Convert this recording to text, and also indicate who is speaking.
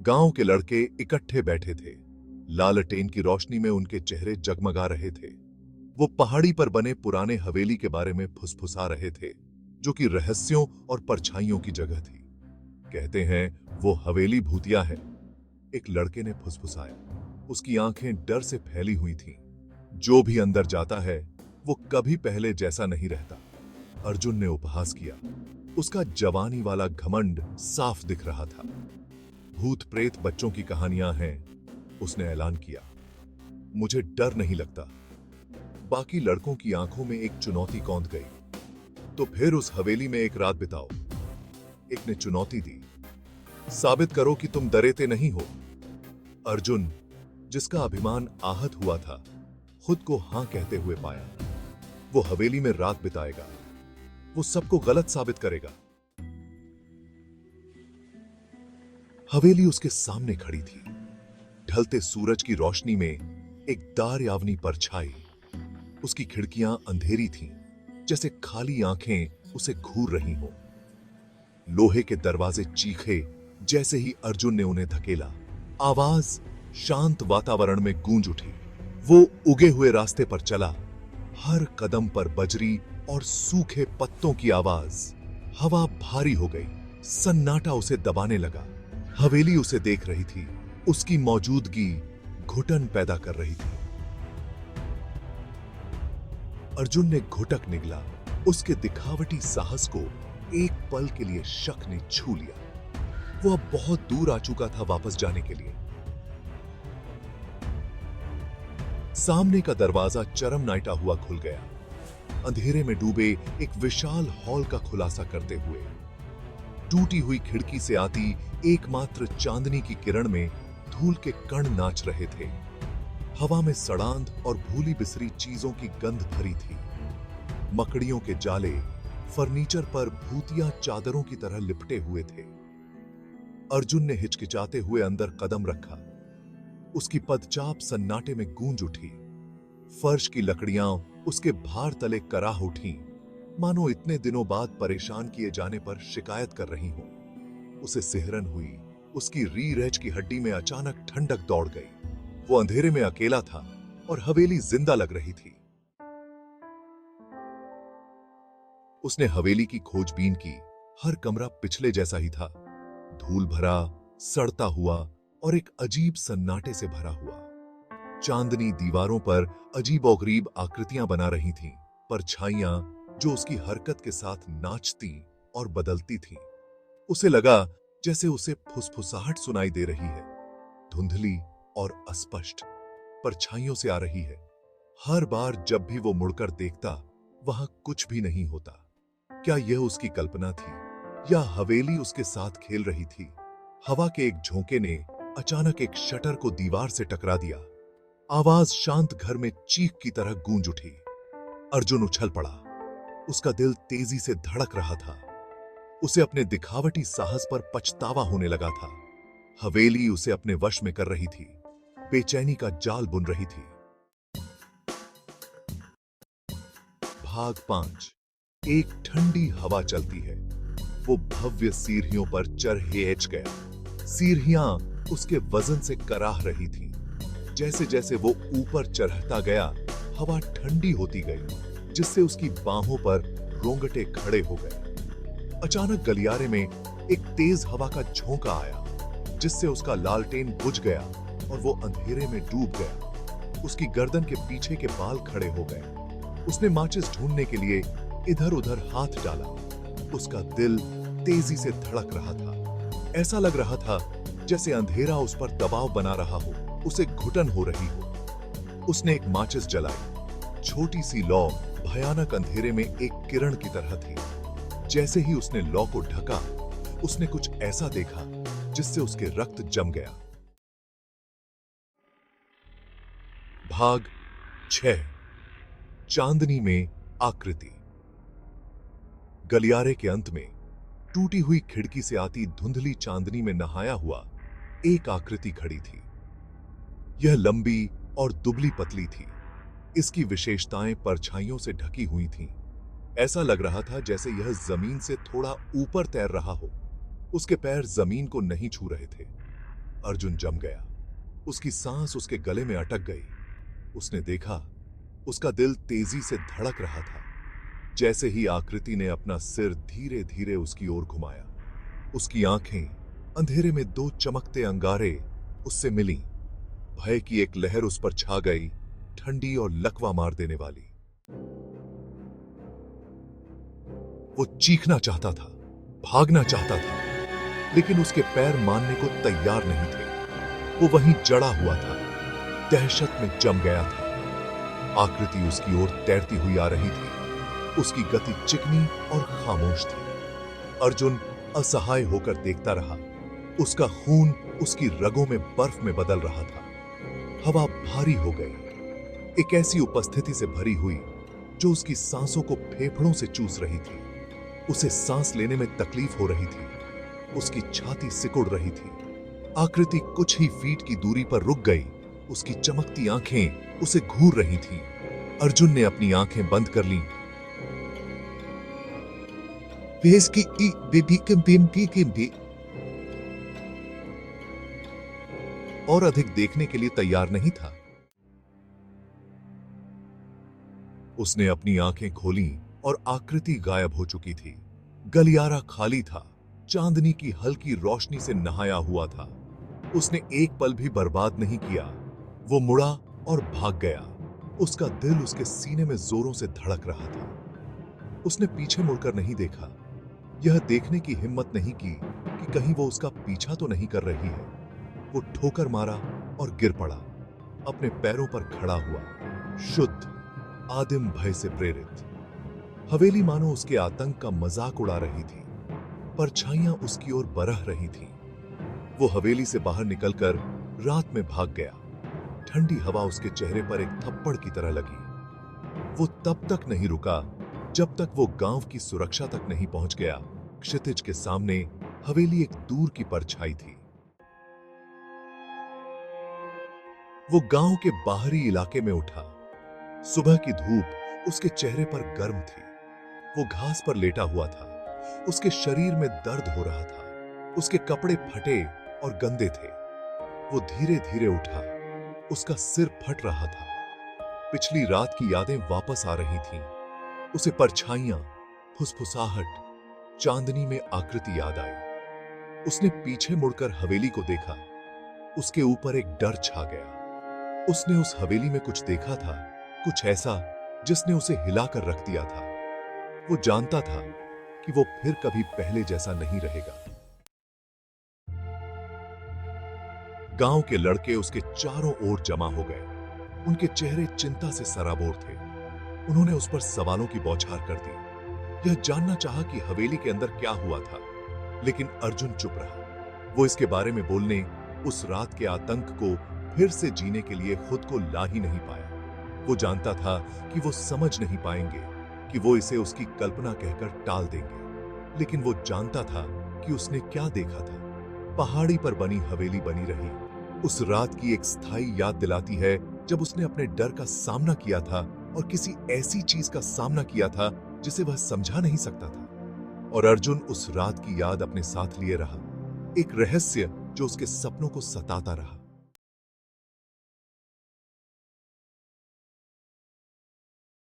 Speaker 1: गांव के लड़के इकट्ठे बैठे थे। लालटेन की रोशनी में उनके चेहरे जगमगा रहे थे। वो पहाड़ी पर बने पुराने हवेली के बारे में फुसफुसा रहे थे, जो कि रहस्यों और परछाइयों की जगह थी। कहते हैं वो हवेली भूतिया है, एक लड़के ने फुसफुसाया। उसकी आंखें डर से फैली हुई थीं। जो भी अंदर जाता है वो कभी पहले जैसा नहीं रहता। अर्जुन ने उपहास किया। उसका जवानी वाला घमंड साफ दिख रहा था। भूत प्रेत बच्चों की कहानियां हैं, उसने ऐलान किया। मुझे डर नहीं लगता। बाकी लड़कों की आंखों में एक चुनौती कौंध गई। तो फिर उस हवेली में एक रात बिताओ। एक ने चुनौती दी, साबित करो कि तुम डरेते नहीं हो। अर्जुन, जिसका अभिमान आहत हुआ था, खुद को हां कहते हुए पाया। वो हवेली में रात बिताएगा। वो सबको गलत साबित करेगा। हवेली उसके सामने खड़ी थी। ढलते सूरज की रोशनी में एक दार्यावनी परछाई। उसकी खिड़कियां अंधेरी थीं, जैसे खाली आंखें उसे घूर रही हों। लोहे के दरवाजे चीखे जैसे ही अर्जुन ने उन्हें धकेला। आवाज शांत वातावरण में गूंज उठी। वो उगे हुए रास्ते पर चला। हर कदम पर बजरी और सूखे पत्तों की आवाज। हवा भारी हो गई। सन्नाटा उसे दबाने लगा। हवेली उसे देख रही थी। उसकी मौजूदगी घुटन पैदा कर रही थी। अर्जुन ने घुटक निगला। उसके दिखावटी साहस को एक पल के लिए शक ने छू लिया। वो अब बहुत दूर आ चुका था वापस जाने के लिए। सामने का दरवाजा चरमनाइटा हुआ खुल गया, अंधेरे में डूबे एक विशाल हॉल का खुलासा करते हुए। टूटी हुई खिड़की से आती एकमात्र चांदनी की किरण में धूल के कण नाच रहे थे। हवा में सड़ांध और भूली बिसरी चीजों की गंध भरी थी। मकड़ियों के जाले फर्नीचर पर भूतिया चादरों की तरह लिपटे हुए थे। अर्जुन ने हिचकिचाते हुए अंदर कदम रखा। उसकी पदचाप सन्नाटे में गूंज उठी। फर्श की लकड़ियां उसके भार तले कराह उठीं, मानो इतने दिनों बाद परेशान किए जाने पर शिकायत कर रही हों। उसे सिहरन हुई। उसकी रीढ़ की हड्डी में अचानक ठंडक दौड़ गई। वो अंधेरे में अकेला था और हवेली जिंदा लग रही थी। उसने हवेली की खोजबीन की। हर कमरा पिछले जैसा ही था, धूल भरा, सड़ता हुआ और एक अजीब सन्नाटे से भरा हुआ। चांदनी दीवारों पर अजीबोगरीब आकृतियां बना रही थीं, परछाइयां जो उसकी हरकत के साथ नाचती और बदलती थीं। उसे लगा जैसे उसे फुसफुसाहट सुनाई दे रही है, धुंधली और अस्पष्ट, परछाइयों से आ रही है। हर बार जब भी वो मुड़कर देखता, वहां कुछ भी नहीं होता। क्या यह उसकी कल्पना थी या हवेली उसके साथ खेल रही थी? हवा के एक झोंके ने अचानक एक शटर को दीवार से टकरा दिया। आवाज शांत घर में चीख की तरह गूंज उठी। अर्जुन उछल पड़ा। उसका दिल तेजी से धड़क रहा था। उसे अपने दिखावटी साहस पर पछतावा होने लगा था। हवेली उसे अपने वश में कर रही थी, बेचैनी का जाल बुन रही थी। भाग 5। एक ठंडी हवा चलती है। वो भव्य सीढ़ियों पर चढ़ गया। सीढ़ियां उसके वजन से कराह रही थीं। जैसे जैसे वो ऊपर चढ़ता गया, हवा ठंडी होती गई, जिससे उसकी बाहों पर रोंगटे खड़े हो गए। अचानक गलियारे में एक तेज हवा का झोंका आया, जिससे उसका लालटेन बुझ गया और वो अंधेरे में डूब गया। उसकी गर्दन के पीछे के बाल खड़े हो गए। उसने माचिस ढूंढने के लिए इधर उधर हाथ डाला। उसका दिल तेजी से धड़क रहा था। ऐसा लग रहा था जैसे अंधेरा उस पर दबाव बना रहा हो, उसे घुटन हो रही हो। उसने एक माचिस जलाई। छोटी सी लौ भयानक अंधेरे में एक किरण की तरह थी। जैसे ही उसने लौ को ढका, उसने कुछ ऐसा देखा जिससे उसके रक्त जम गया। भाग 6। चांदनी में आकृति। गलियारे के अंत में टूटी हुई खिड़की से आती धुंधली चांदनी में नहाया हुआ एक आकृति खड़ी थी। यह लंबी और दुबली पतली थी। इसकी विशेषताएं परछाइयों से ढकी हुई थीं। ऐसा लग रहा था जैसे यह जमीन से थोड़ा ऊपर तैर रहा हो। उसके पैर जमीन को नहीं छू रहे थे। अर्जुन जम गया। उसकी सांस उसके गले में अटक गई। उसने देखा, उसका दिल तेजी से धड़क रहा था। जैसे ही आकृति ने अपना सिर धीरे धीरे उसकी ओर घुमाया, उसकी आंखें अंधेरे में दो चमकते अंगारे उससे मिलीं। भय की एक लहर उस पर छा गई, ठंडी और लकवा मार देने वाली। वो चीखना चाहता था, भागना चाहता था, लेकिन उसके पैर मानने को तैयार नहीं थे। वो वहीं जड़ा हुआ था, दहशत में जम गया था। आकृति उसकी ओर तैरती हुई आ रही थी। उसकी गति चिकनी और खामोश थी। अर्जुन असहाय होकर देखता रहा। उसका खून उसकी रगों में बर्फ में बदल रहा था। हवा भारी हो गई, एक ऐसी उपस्थिति से भरी हुई जो उसकी सांसों को फेफड़ों से चूस रही थी। उसे सांस लेने में तकलीफ हो रही थी। उसकी छाती सिकुड़ रही थी। आकृति कुछ ही फीट की दूरी पर रुक गई। उसकी चमकती आंखें उसे घूर रही थीं। अर्जुन ने अपनी आंखें बंद कर लीं। और अधिक देखने के लिए तैयार नहीं था। उसने अपनी आंखें खोलीं और आकृति गायब हो चुकी थी। गलियारा खाली था, चांदनी की हल्की रोशनी से नहाया हुआ था। उसने एक पल भी बर्बाद नहीं किया। वो मुड़ा और भाग गया। उसका दिल उसके सीने में जोरों से धड़क रहा था। उसने पीछे मुड़कर नहीं देखा, यह देखने की हिम्मत नहीं की कि कहीं वो उसका पीछा तो नहीं कर रही है। वो ठोकर मारा और गिर पड़ा, अपने पैरों पर खड़ा हुआ, शुद्ध, आदिम भय से प्रेरित। हवेली मानो उसके आतंक का मजाक उड़ा रही थी। परछाइयां उसकी ओर बरह रही थीं। वो हवेली से बाहर निकलकर रात में भाग गया। ठंडी हवा उसके चेहरे पर एक थप्पड़ की तरह लगी। वो तब तक नहीं रुका जब तक वो गांव की सुरक्षा तक नहीं पहुंच गया। क्षितिज के सामने हवेली एक दूर की परछाई थी। वो गांव के बाहरी इलाके में उठा। सुबह की धूप उसके चेहरे पर गर्म थी। वो घास पर लेटा हुआ था। उसके शरीर में दर्द हो रहा था। उसके कपड़े फटे और गंदे थे। वो धीरे धीरे उठा। उसका सिर फट रहा था। पिछली रात की यादें वापस आ रही थीं। उसे परछाइयां, फुसफुसाहट, चांदनी में आकृति याद आई। उसने पीछे मुड़कर हवेली को देखा। उसके ऊपर एक डर छा गया। उसने उस हवेली में कुछ देखा था, कुछ ऐसा जिसने उसे हिलाकर रख दिया था। वो जानता था कि वो फिर कभी पहले जैसा नहीं रहेगा। गांव के लड़के उसके चारों ओर जमा हो गए। उनके चेहरे चिंता से सराबोर थे। उन्होंने उस पर सवालों की बौछार कर दी। यह जानना चाहा कि हवेली के अंदर क्या हुआ था, लेकिन अर्जुन चुप रहा। वो इसके बारे में बोलने, उस रात के आतंक को फिर से जीने के लिए खुद को ला ही नहीं पाया। वो जानता था कि वो समझ नहीं पाएंगे, कि वो इसे उसकी कल्पना कहकर टाल देंगे। लेकिन वो जानता था कि उसने क्या देखा था। पहाड़ी पर बनी हवेली बनी रही। उस रात की एक स्थायी याद दिलाती है जब उसने अपने डर का सामना किया था और किसी ऐसी चीज का सामना किया था जिसे वह समझा नहीं सकता था। और अर्जुन उस रात की याद अपने साथ लिए रहा, एक रहस्य जो उसके सपनों को सताता रहा।